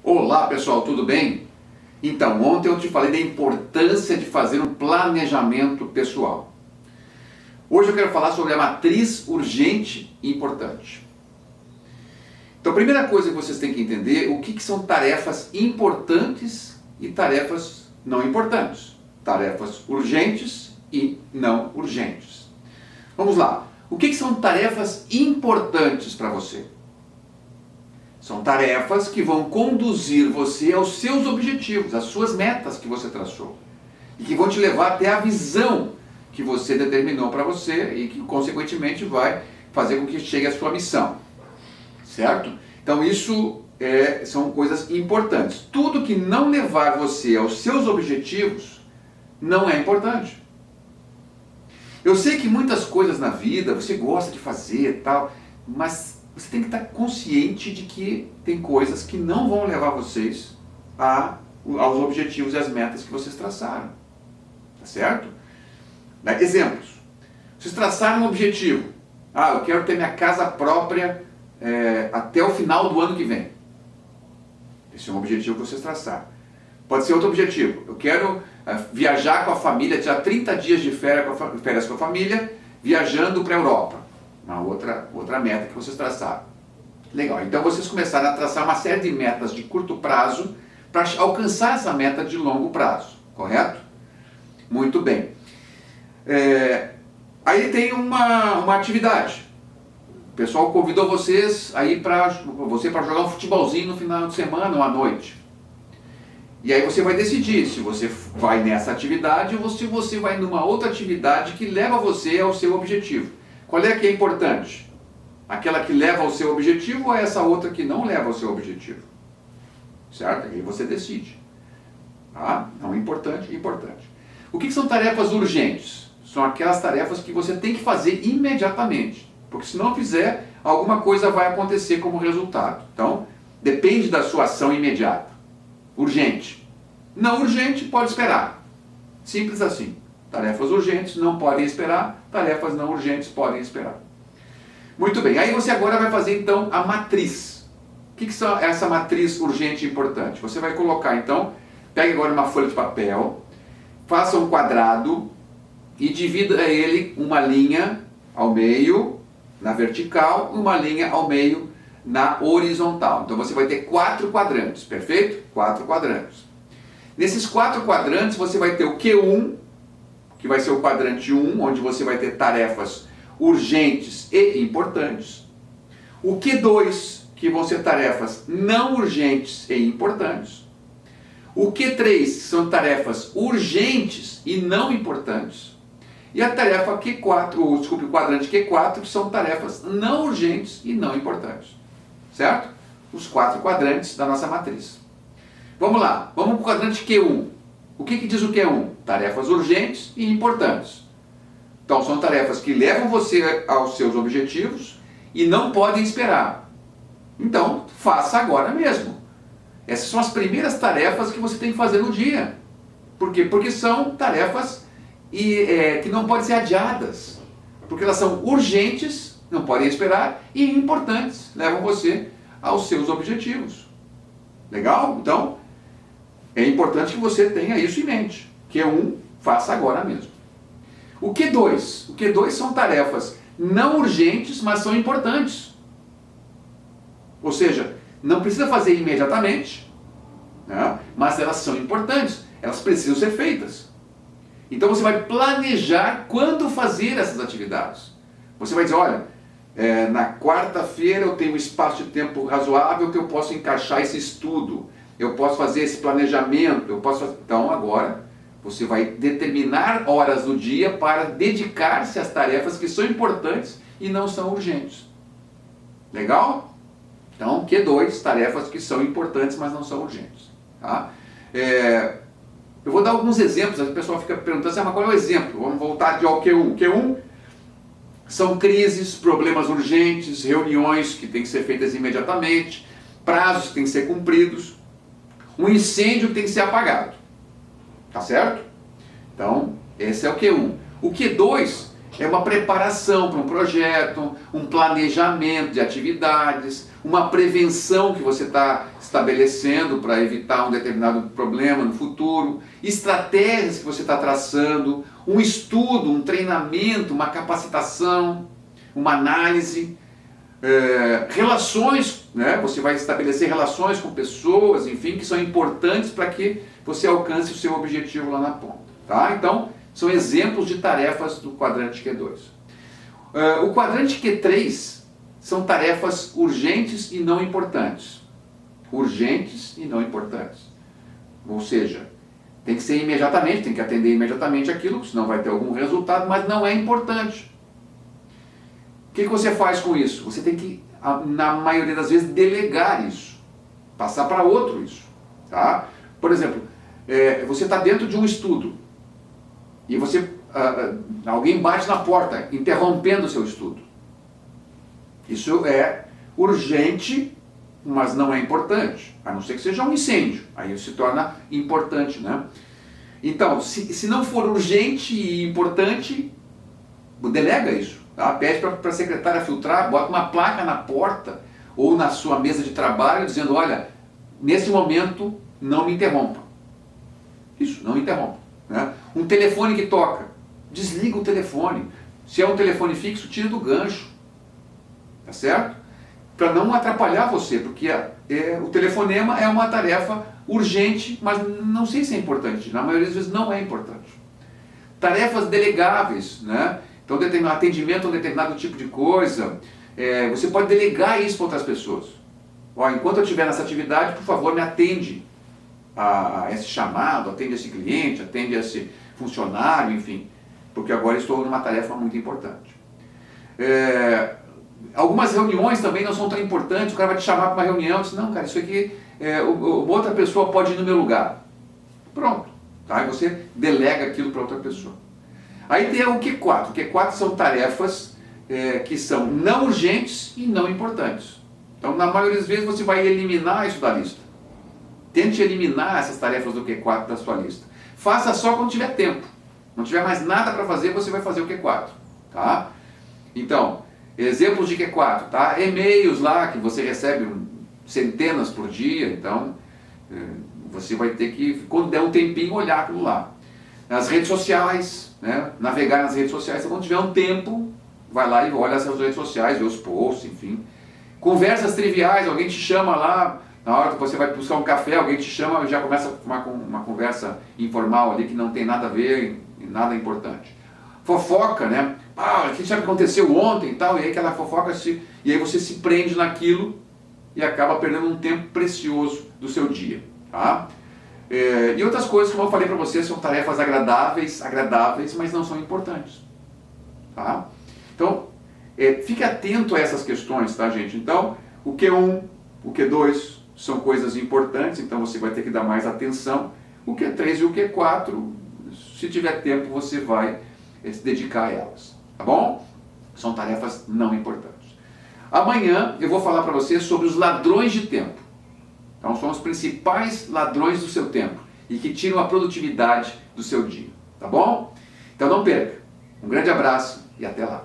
Olá pessoal, tudo bem? Então, ontem eu te falei da importância de fazer um planejamento pessoal. Hoje eu quero falar sobre a matriz urgente e importante. Então, a primeira coisa que vocês têm que entender o que são tarefas importantes e tarefas não importantes. Tarefas urgentes e não urgentes. Vamos lá. O que são tarefas importantes para você? São tarefas que vão conduzir você aos seus objetivos, às suas metas que você traçou. E que vão te levar até a visão que você determinou para você e que, consequentemente, vai fazer com que chegue à sua missão. Certo? Então, isso são coisas importantes. Tudo que não levar você aos seus objetivos não é importante. Eu sei que muitas coisas na vida você gosta de fazer e tal, mas você tem que estar consciente de que tem coisas que não vão levar vocês aos objetivos e às metas que vocês traçaram. Tá certo? Exemplos. Vocês traçaram um objetivo. Eu quero ter minha casa própria até o final do ano que vem. Esse é um objetivo que vocês traçaram. Pode ser outro objetivo. Eu quero viajar com a família, tirar 30 dias de férias com a família, viajando para a Europa. Uma outra meta que vocês traçaram. Legal, então vocês começaram a traçar uma série de metas de curto prazo para alcançar essa meta de longo prazo, correto? Muito bem. Aí tem uma atividade. O pessoal convidou vocês aí para jogar um futebolzinho no final de semana ou à noite. E aí você vai decidir se você vai nessa atividade ou se você vai numa outra atividade que leva você ao seu objetivo. Qual é que é importante? Aquela que leva ao seu objetivo ou essa outra que não leva ao seu objetivo? Certo? Aí você decide. Tá? Não, importante. O que são tarefas urgentes? São aquelas tarefas que você tem que fazer imediatamente. Porque se não fizer, alguma coisa vai acontecer como resultado. Então, depende da sua ação imediata. Urgente. Não urgente, pode esperar. Simples assim. Tarefas urgentes não podem esperar, tarefas não urgentes podem esperar. Muito bem, aí você agora vai fazer então a matriz. O que são essa matriz urgente e importante? Você vai colocar então, pegue agora uma folha de papel, faça um quadrado e divida ele uma linha ao meio na vertical e uma linha ao meio na horizontal. Então você vai ter 4 quadrantes, perfeito? 4 quadrantes. Nesses 4 quadrantes você vai ter o Q1, que vai ser o quadrante 1, onde você vai ter tarefas urgentes e importantes. O Q2, que vão ser tarefas não urgentes e importantes. O Q3, que são tarefas urgentes e não importantes. E a tarefa Q4, o quadrante Q4, que são tarefas não urgentes e não importantes. Certo? Os 4 quadrantes da nossa matriz. Vamos lá, vamos para o quadrante Q1. O que diz o Q1? Tarefas urgentes e importantes. Então, são tarefas que levam você aos seus objetivos e não podem esperar. Então, faça agora mesmo. Essas são as primeiras tarefas que você tem que fazer no dia. Por quê? Porque são tarefas que não podem ser adiadas. Porque elas são urgentes, não podem esperar, e importantes, levam você aos seus objetivos. Legal? Então, é importante que você tenha isso em mente. Q1, faça agora mesmo. O Q2? O Q2 são tarefas não urgentes, mas são importantes. Ou seja, não precisa fazer imediatamente, né? Mas elas são importantes. Elas precisam ser feitas. Então você vai planejar quando fazer essas atividades. Você vai dizer, olha, na quarta-feira eu tenho um espaço de tempo razoável que eu posso encaixar esse estudo. Eu posso fazer esse planejamento, Então agora você vai determinar horas do dia para dedicar-se às tarefas que são importantes e não são urgentes. Legal? Então, Q2, tarefas que são importantes, mas não são urgentes. Tá? Eu vou dar alguns exemplos, a pessoa fica perguntando assim, mas qual é o exemplo? Vamos voltar ao Q1. Q1 são crises, problemas urgentes, reuniões que têm que ser feitas imediatamente, prazos que têm que ser cumpridos, um incêndio que tem que ser apagado. Tá certo? Então, esse é o Q1. O Q2 é uma preparação para um projeto, um planejamento de atividades, uma prevenção que você está estabelecendo para evitar um determinado problema no futuro, estratégias que você está traçando, um estudo, um treinamento, uma capacitação, uma análise, relações, né? Você vai estabelecer relações com pessoas, enfim, que são importantes para que você alcance o seu objetivo lá na ponta. Tá? Então, são exemplos de tarefas do quadrante Q2. O quadrante Q3 são tarefas urgentes e não importantes. Urgentes e não importantes. Ou seja, tem que ser imediatamente, tem que atender imediatamente aquilo, senão vai ter algum resultado, mas não é importante. O que você faz com isso? Você tem que, na maioria das vezes, delegar isso. Passar para outro isso. Tá? Por exemplo, você está dentro de um estudo e alguém bate na porta, interrompendo o seu estudo. Isso é urgente, mas não é importante, a não ser que seja um incêndio, aí se torna importante, né? Então, se não for urgente e importante, delega isso, tá? Pede para a secretária filtrar, bota uma placa na porta ou na sua mesa de trabalho dizendo, olha, nesse momento não me interrompa. Isso, não me interrompa, né? Um telefone que toca, desliga o telefone. Se é um telefone fixo, tira do gancho, tá certo? Para não atrapalhar você, porque o telefonema é uma tarefa urgente, mas não sei se é importante, na maioria das vezes não é importante. Tarefas delegáveis, né? Então, atendimento a um determinado tipo de coisa, você pode delegar isso para outras pessoas. Ó, enquanto eu estiver nessa atividade, por favor, me atende a esse chamado, atende esse cliente, atende esse funcionário, enfim, porque agora estou numa tarefa muito importante. Algumas reuniões também não são tão importantes, o cara vai te chamar para uma reunião e diz, não, cara, isso aqui, outra pessoa pode ir no meu lugar. Pronto, tá? E você delega aquilo para outra pessoa. Aí tem o Q4. O Q4 são tarefas que são não urgentes e não importantes. Então, na maioria das vezes, você vai eliminar isso da lista. Tente eliminar essas tarefas do Q4 da sua lista. Faça só quando tiver tempo. Não tiver mais nada para fazer, você vai fazer o Q4. Tá? Então, exemplos de Q4. Tá? E-mails lá que você recebe centenas por dia. Então, você vai ter que, quando der um tempinho, olhar aquilo lá. As redes sociais, né? Navegar nas redes sociais. Então, quando tiver um tempo, vai lá e olha as redes sociais, vê os posts, enfim. Conversas triviais, alguém te chama lá, na hora que você vai buscar um café, alguém te chama e já começa uma conversa informal ali que não tem nada a ver e nada importante. Fofoca, né? O que sabe o que aconteceu ontem e tal, e aí aquela fofoca e aí você se prende naquilo e acaba perdendo um tempo precioso do seu dia, tá? E outras coisas, como eu falei para vocês, são tarefas agradáveis, mas não são importantes, tá? Então, fique atento a essas questões, tá, gente? Então, o Q1, o Q2 são coisas importantes, então você vai ter que dar mais atenção. O Q3 e o Q4, se tiver tempo, você vai se dedicar a elas, tá bom? São tarefas não importantes. Amanhã eu vou falar para vocês sobre os ladrões de tempo. Então, são os principais ladrões do seu tempo e que tiram a produtividade do seu dia, tá bom? Então, não perca. Um grande abraço e até lá.